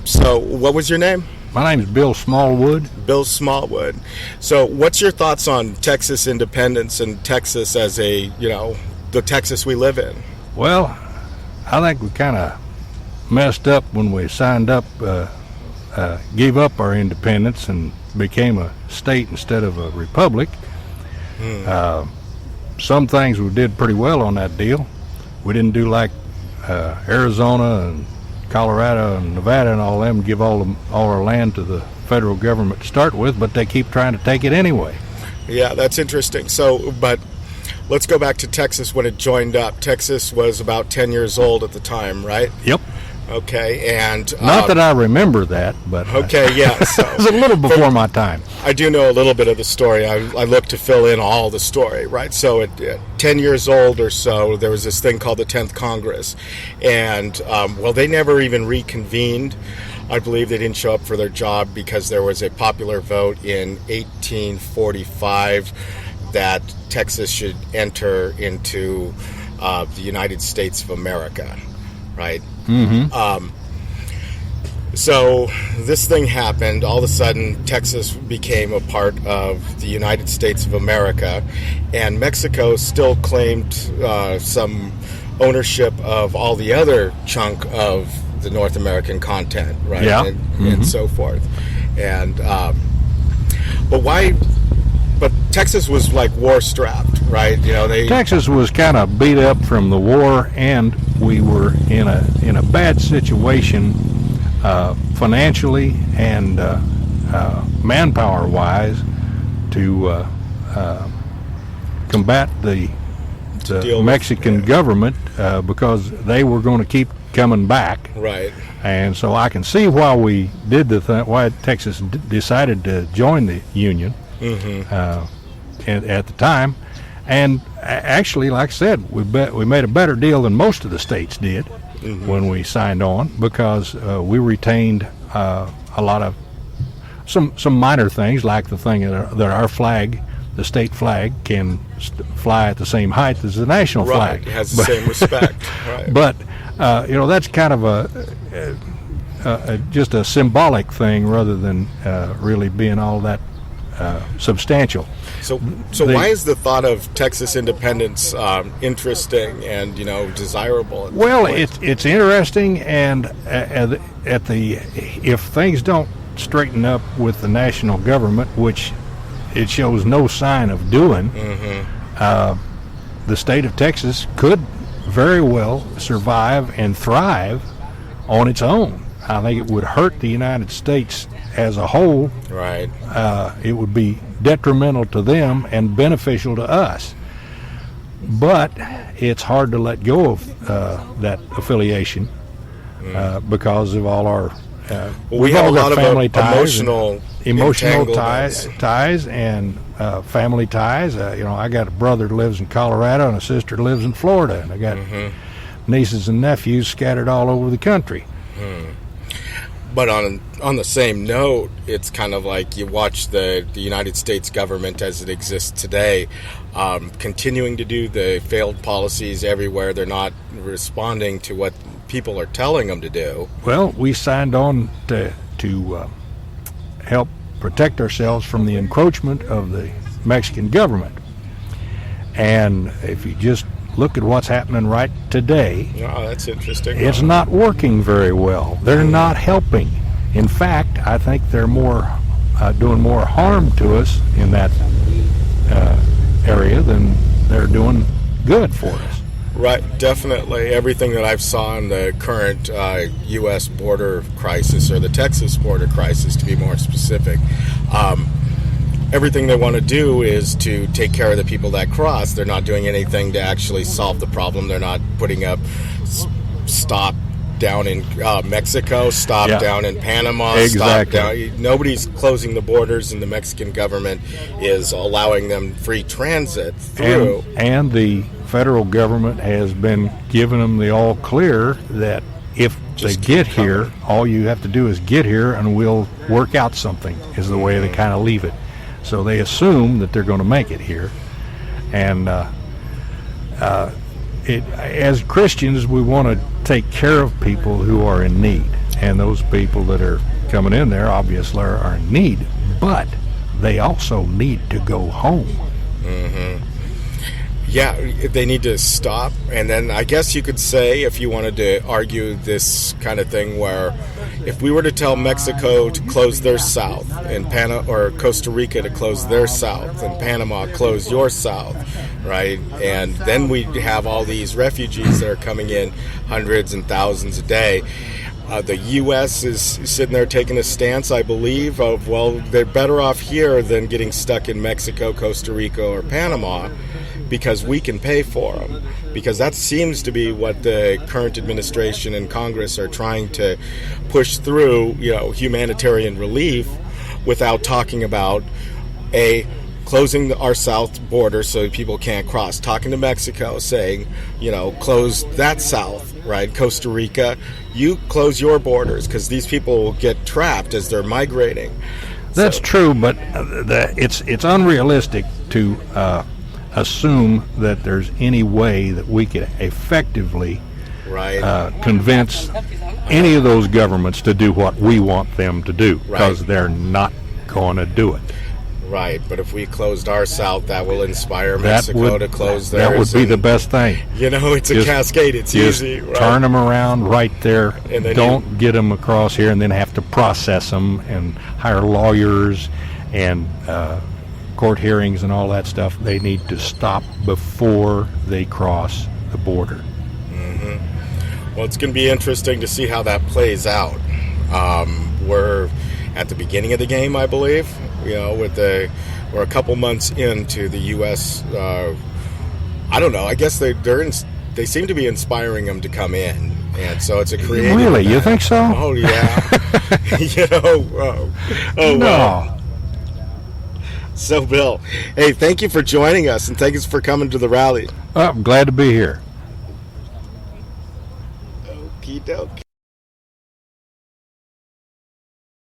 So what was your name? My name is Bill Smallwood. Bill Smallwood. So what's your thoughts on Texas independence and Texas as a, the Texas we live in? Well, I think we kind of messed up when we signed up, gave up our independence and became a state instead of a republic. Some things we did pretty well on that deal. We didn't do like Arizona and Colorado and Nevada and all them, give all our land to the federal government to start with, but they keep trying to take it anyway. Yeah, that's interesting. So, but let's go back to Texas when it joined up. Texas was about 10 years old at the time, right? Yep. Okay, and not that I remember that, but okay, yeah, so, it was a little before my time. I do know a little bit of the story. I look to fill in all the story, right? So at 10 years old or so, there was this thing called the 10th Congress, and they never even reconvened. I believe they didn't show up for their job because there was a popular vote in 1845 that Texas should enter into the United States of America, right? Mm-hmm. So this thing happened. All of a sudden, Texas became a part of the United States of America, and Mexico still claimed some ownership of all the other chunk of the North American continent, right? Yeah. And so forth. And but why? But Texas was like war-strapped, right? Texas was kind of beat up from the war, and we were in a bad situation financially and manpower-wise to combat the Mexican government because they were going to keep coming back. Right. And so I can see why we did why Texas decided to join the Union. Mm-hmm. At the time, and actually, like I said, we made a better deal than most of the states did when we signed on, because we retained a lot of some minor things, like the thing that our flag, the state flag, can fly at the same height as the national flag. Right, it has the same respect. Right. But that's kind of just a symbolic thing rather than really being all that substantial. So why is the thought of Texas independence interesting and desirable? Well, it's interesting, and if things don't straighten up with the national government, which it shows no sign of doing, the state of Texas could very well survive and thrive on its own. I think it would hurt the United States as a whole. Right. It would be detrimental to them and beneficial to us. But it's hard to let go of that affiliation because of all our we have a lot of family emotional ties and family ties. I got a brother that lives in Colorado and a sister that lives in Florida, and I got nieces and nephews scattered all over the country. But on the same note, it's kind of like you watch the United States government as it exists today, continuing to do the failed policies everywhere. They're not responding to what people are telling them to do. Well, we signed on to help protect ourselves from the encroachment of the Mexican government. And if you just look at what's happening right today, that's interesting. It's not working very well. They're not helping. In fact, I think they're doing more harm to us in that area than they're doing good for us. Right, definitely. Everything that I've saw in the current U.S. border crisis, or the Texas border crisis to be more specific, everything they want to do is to take care of the people that cross. They're not doing anything to actually solve the problem. They're not putting up stop down in Mexico, stop down in Panama, exactly. Stop down. Nobody's closing the borders, and the Mexican government is allowing them free transit through. And the federal government has been giving them the all clear that if they get here, all you have to do is get here and we'll work out something, is the way they kind of leave it. So they assume that they're going to make it here. And as Christians, we want to take care of people who are in need. and those people that are coming in there obviously are in need, but they also need to go home. Yeah, they need to stop. And then I guess you could say, if you wanted to argue this kind of thing, where if we were to tell Mexico to close their south and or Costa Rica to close their south and Panama close your south, right? And then we have all these refugees that are coming in, hundreds and thousands a day. The U.S. is sitting there taking a stance, I believe, of, well, they're better off here than getting stuck in Mexico, Costa Rica, or Panama, because we can pay for them. Because that seems to be what the current administration and Congress are trying to push through, humanitarian relief, without talking about, closing our south border so people can't cross. Talking to Mexico, saying, close that south, right? Costa Rica, you close your borders, because these people will get trapped as they're migrating. That's true, but it's unrealistic to assume that there's any way that we could effectively convince any of those governments to do what we want them to do, because they're not going to do it. Right, but if we closed our south, that will inspire Mexico to close theirs. That would be the best thing. It's a cascade. It's easy. Right? Turn them around right there. And then don't get them across here and then have to process them and hire lawyers and court hearings and all that stuff. They need to stop before they cross the border. Well, it's going to be interesting to see how that plays out. We're at the beginning of the game, I believe. We're a couple months into the U.S. I don't know. I guess they seem to be inspiring them to come in, and so it's a creative. Really, you think so? Oh yeah. No. Wow. So, Bill, hey, thank you for joining us, and thanks for coming to the rally. I'm glad to be here. Okie dokie.